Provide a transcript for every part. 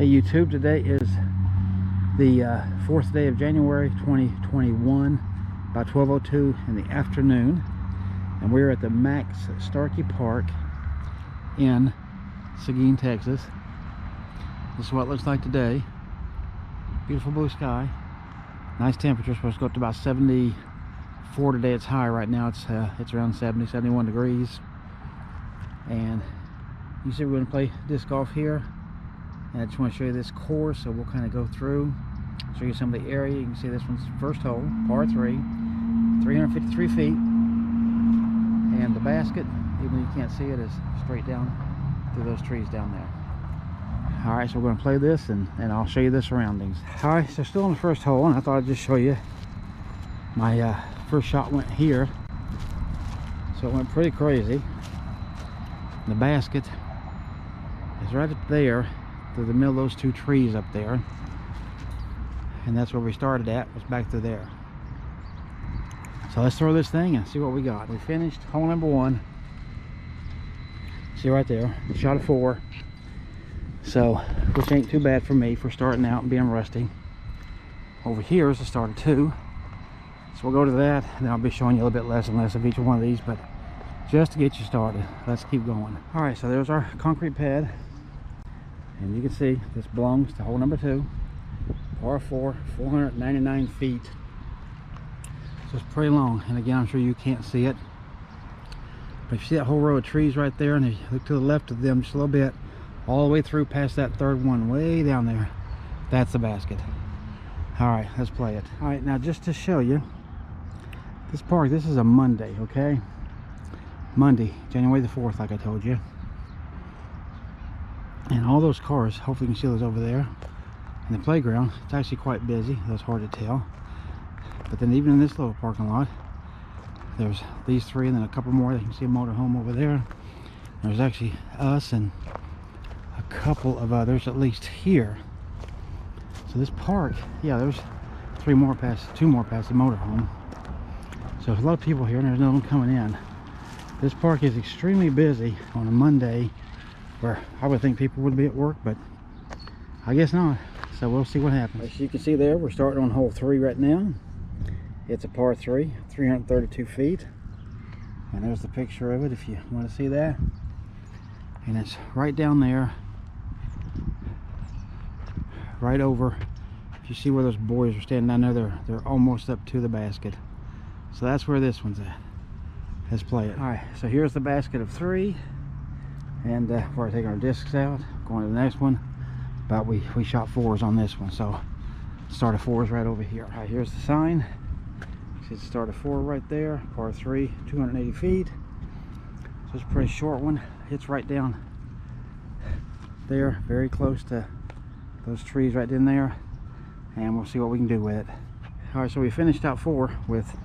Hey YouTube, today is the 4th day of January 2021, about 12:02 in the afternoon, and we're at the Max Starcke Park in Seguin, Texas. This is what it looks like today. Beautiful blue sky, nice temperature. Supposed to go up to about 74 today. It's high right now. It's around 70, 71 degrees, and you see we're going to play disc golf here. And I just want to show you this course, so we'll kind of go through, show you some of the area. You can see this one's first hole, par 3, 353 feet, and the basket, even though you can't see it, is straight down through those trees down there. All right, so we're going to play this, and I'll show you the surroundings. All right, so still on the first hole, and I thought I'd just show you my first shot went here, so it went pretty crazy. The basket is right up there through the middle of those two trees up there, and that's where we started at, was back through there. So let's throw this thing and see what we got. We finished hole number 1. See right there, shot a 4, so which ain't too bad for me for starting out and being rusty. Over here is the start of 2, so we'll go to that, and then I'll be showing you a little bit less and less of each one of these, but just to get you started, let's keep going. All right, so there's our concrete pad. And you can see this belongs to hole number 2, par 4, 499 feet. So it's pretty long, and again, I'm sure you can't see it, but if you see that whole row of trees right there, and if you look to the left of them just a little bit, all the way through past that third one way down there, that's the basket. All right, let's play it. All right, now just to show you this park, this is a Monday, okay? Monday, January the 4th, like I told you. And all those cars, hopefully you can see those over there in the playground. It's actually quite busy, though it's hard to tell. But then even in this little parking lot, there's these 3 and then a couple more. You can see a motorhome over there. There's actually us and a couple of others, at least here. So this park, yeah, there's 2 more past the motorhome. So there's a lot of people here, and there's no one coming in. This park is extremely busy on a Monday, where I would think people would be at work, but I guess not. So we'll see what happens. As you can see there, we're starting on hole 3 right now. It's a par 3, 332 feet. And there's the picture of it if you want to see that. And it's right down there, right over. If you see where those boys are standing down there, they're almost up to the basket. So that's where this one's at. Let's play it. All right, so here's the basket of 3. And before I take our discs out, going to the next one, but we shot 4s on this one, so start of 4s right over here. All right, here's the sign. See the start of 4 right there, par 3, 280 feet. So it's a pretty short one. It's right down there, very close to those trees right in there, and we'll see what we can do with it. All right, so we finished out 4 with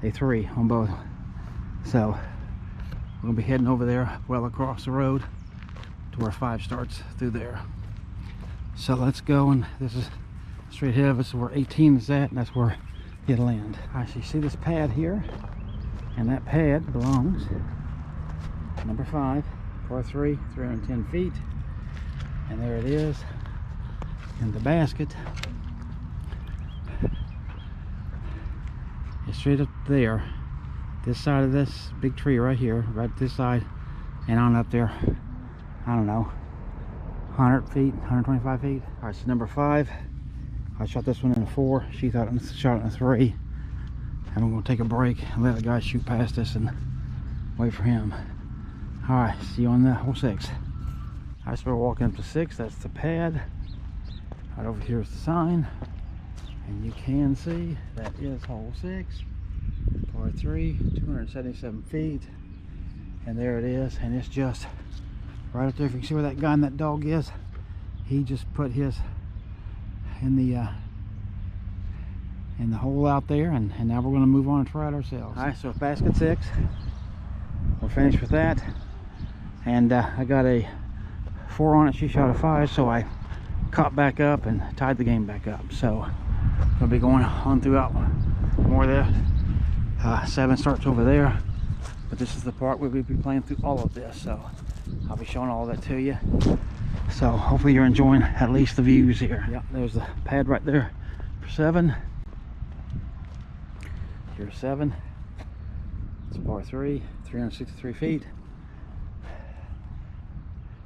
a 3 on both. So we're going to be heading over there, well across the road to where 5 starts through there. So let's go, and this is straight ahead of us where 18 is at, and that's where it'll end. All right, so you see this pad here, and that pad belongs to number 5, par 3, 310 feet. And there it is in the basket. It's straight up there. This side of this big tree right here, right this side, and on up there, I don't know, 100 feet, 125 feet. All right, so number 5, I shot this one in a 4. She shot it in a 3. And I'm going to take a break and let the guy shoot past us and wait for him. All right, see you on the hole 6. All right, so we're walking up to 6. That's the pad. Right over here is the sign, and you can see that is hole 6. Par 3, 277 feet, and there it is, and it's just right up there. If you can see where that guy and that dog is, he just put his in the hole out there, and now we're going to move on and try it ourselves. All right, so it's basket 6. We're finished with that, and I got a 4 on it. She shot a 5, so I caught back up and tied the game back up. So we'll be going on throughout more of that. 7 starts over there, but this is the part where we'll be playing through all of this, so I'll be showing all that to you. So hopefully you're enjoying at least the views here. Yeah, there's the pad right there for 7. Here's 7. It's a par 3, 363 feet.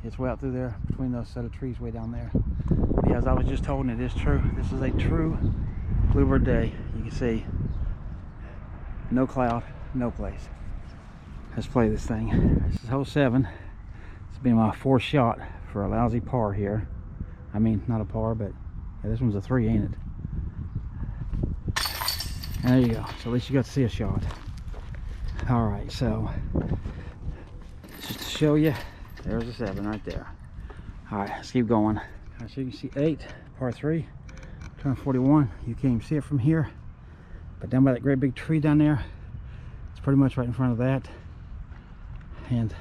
It's way out through there between those set of trees way down there. But yeah, as I was just told, it is true. This is a true bluebird day. You can see no cloud, no place. Let's play this thing. This is hole 7. It's been my 4th shot for a lousy par here. I mean, not a par, but yeah, this one's a 3, ain't it? And there you go. So at least you got to see a shot. All right, so just to show you, there's a 7 right there. All right, let's keep going. So you can see 8, par 3, turn 41. You can't even see it from here, but down by that great big tree down there, it's pretty much right in front of that. And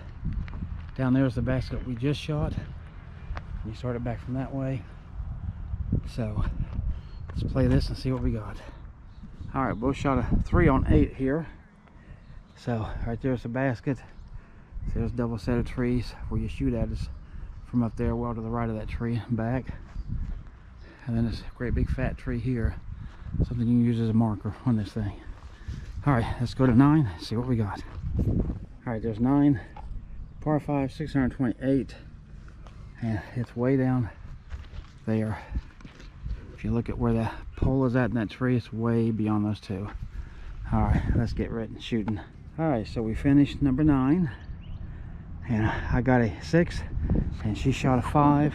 down there is the basket we just shot. You start it back from that way. So let's play this and see what we got. All right, both shot a 3 on 8 here. So right there's the basket. So there's a double set of trees. Where you shoot at is from up there, well to the right of that tree and back. And then this great big fat tree here. Something you can use as a marker on this thing. All right, let's go to 9, see what we got. All right, there's 9, par 5, 628. And it's way down there. If you look at where the pole is at in that tree, it's way beyond those two. All right, let's get ready and shooting. All right, so we finished number 9. And I got a 6, and she shot a 5.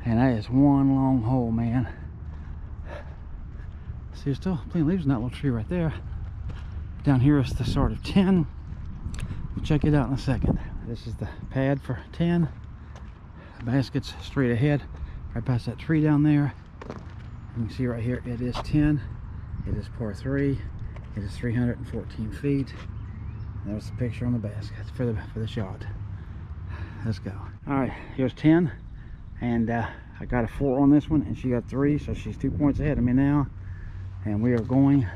And that is one long hole, man. See, there's still plenty of leaves in that little tree right there. Down here is the start of 10. We'll check it out in a second. This is the pad for 10. The basket's straight ahead, right past that tree down there. You can see right here, it is 10. It is par 3. It is 314 feet. There's the picture on the basket for the shot. Let's go. All right, here's 10, and I got a 4 on this one, and she got 3, so she's 2 points ahead of me now. And we are going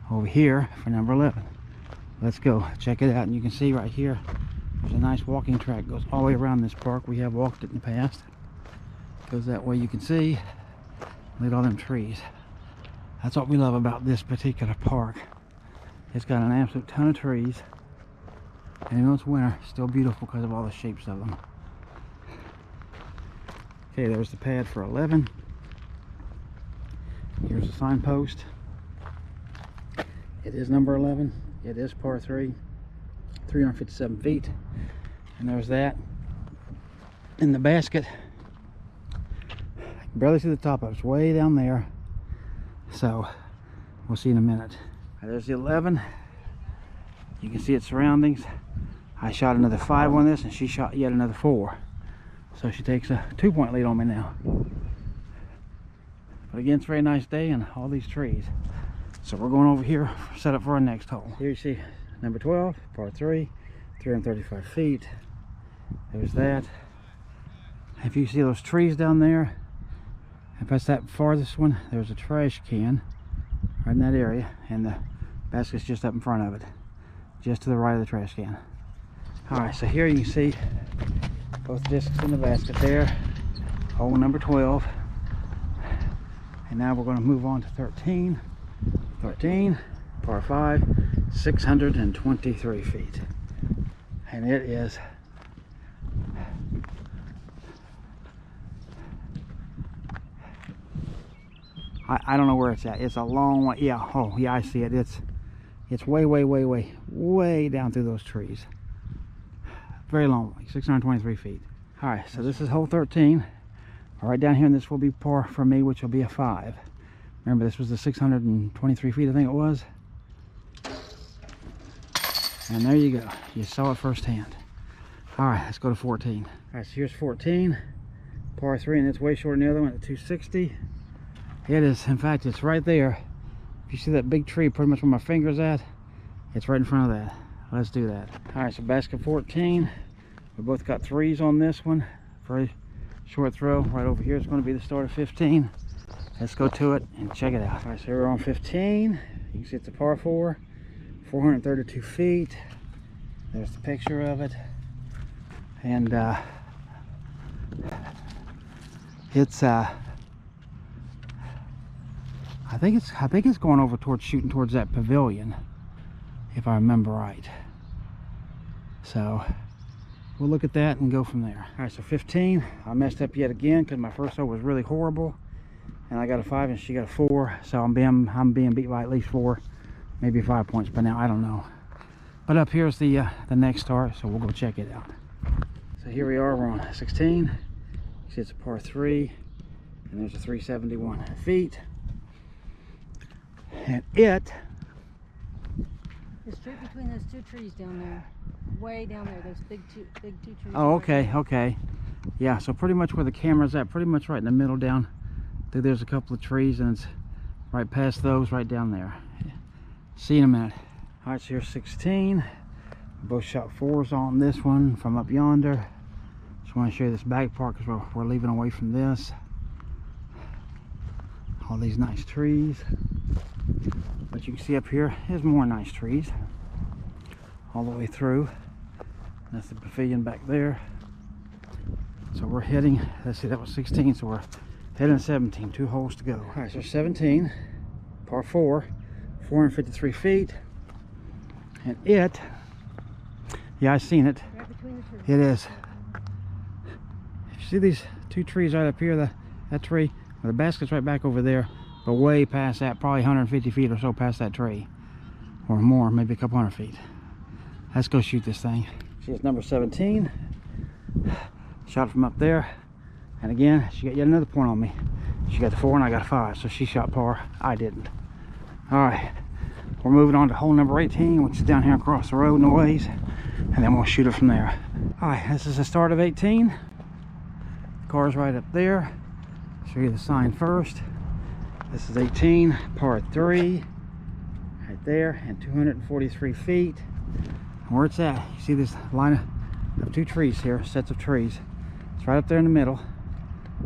over here for number 11. Let's go check it out. And you can see right here, there's a nice walking track, goes all the way around this park. We have walked it in the past. Goes that way, you can see. Look at all them trees. That's what we love about this particular park. It's got an absolute ton of trees, and even though it's winter, it's still beautiful because of all the shapes of them. Okay, there's the pad for 11. Here's the signpost. It is number 11. It is par 3, 357 feet. And there's that. In the basket, I can barely see the top of it. It's way down there. So we'll see in a minute. There's the 11. You can see its surroundings. I shot another 5 on this, and she shot yet another 4. So she takes a 2-point lead on me now. But again, it's a very nice day and all these trees. So we're going over here, set up for our next hole. Here you see number 12, par 3, 335 feet. There's that. If you see those trees down there, and past that farthest one, there's a trash can right in that area, and the basket's just up in front of it, just to the right of the trash can. All right, so here you can see both discs in the basket there, hole number 12. And now we're going to move on to 13. 13, par 5, 623 feet. And it is I don't know where it's at. It's a long way. Yeah, oh yeah, I see it. It's way down through those trees. Very long, like 623 feet. All right, so this is hole 13. Right down here, and this will be par for me, which will be a 5. Remember, this was the 623 feet, I think it was. And there you go. You saw it firsthand. All right, let's go to 14. All right, so here's 14, par 3, and it's way shorter than the other one at 260. It is, in fact, it's right there. If you see that big tree, pretty much where my finger's at, it's right in front of that. Let's do that. All right, so basket 14. We both got 3s on this one. Very short throw. Right over here is going to be the start of 15. Let's go to it and check it out. All right, so we're on 15. You can see it's a par 4, 432 feet. There's the picture of it. And It's I think it's going over towards shooting towards that pavilion, if I remember right. So we'll look at that and go from there. All right, so 15. I messed up yet again because my first hole was really horrible, and I got a 5 and she got a 4. So I'm being beat by at least 4, maybe 5 points by now. I don't know. But up here's the next start, so we'll go check it out. So here we are. We're on 16. You see it's a par 3, and there's a 371 feet. And it's straight between those 2 trees down there, way down there. Those big two trees. Oh, okay, okay. Yeah, so pretty much where the camera's at, pretty much right in the middle down. There's a couple of trees, and it's right past those, right down there. See you in a minute. All right, so here's 16. Both shot 4s on this one from up yonder. Just want to show you this back part because we're leaving away from this. All these nice trees. But you can see up here is more nice trees all the way through. That's the pavilion back there. So we're heading, let's see, that was 16, so we're heading 17, 2 holes to go. All right, so 17, par 4, 453 feet. And it, yeah, I seen it. Right between the trees. It is. You see these 2 trees right up here, that tree? Well, the basket's right back over there, but way past that, probably 150 feet or so past that tree. Or more, maybe a couple hundred feet. Let's go shoot this thing. See, it's number 17. Shot it from up there. And again, she got yet another point on me. She got the 4 and I got a 5, so she shot par. I didn't. All right, we're moving on to hole number 18, which is down here across the road in a ways. And then we'll shoot it from there. All right, this is the start of 18. The car's right up there. Show you the sign first. This is 18, par 3, right there, and 243 feet. And where it's at, you see this line of 2 trees here, sets of trees. It's right up there in the middle,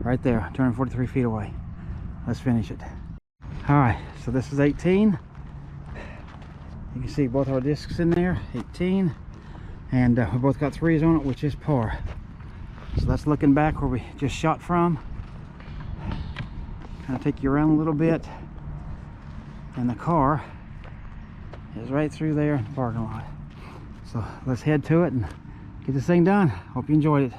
right there, 243 feet away. Let's finish it. All right, so this is 18. You can see both our discs in there, 18. And we both got 3s on it, which is par. So that's looking back where we just shot from. Kind of take you around a little bit, and the car is right through there in the parking lot. So let's head to it and get this thing done. Hope you enjoyed it.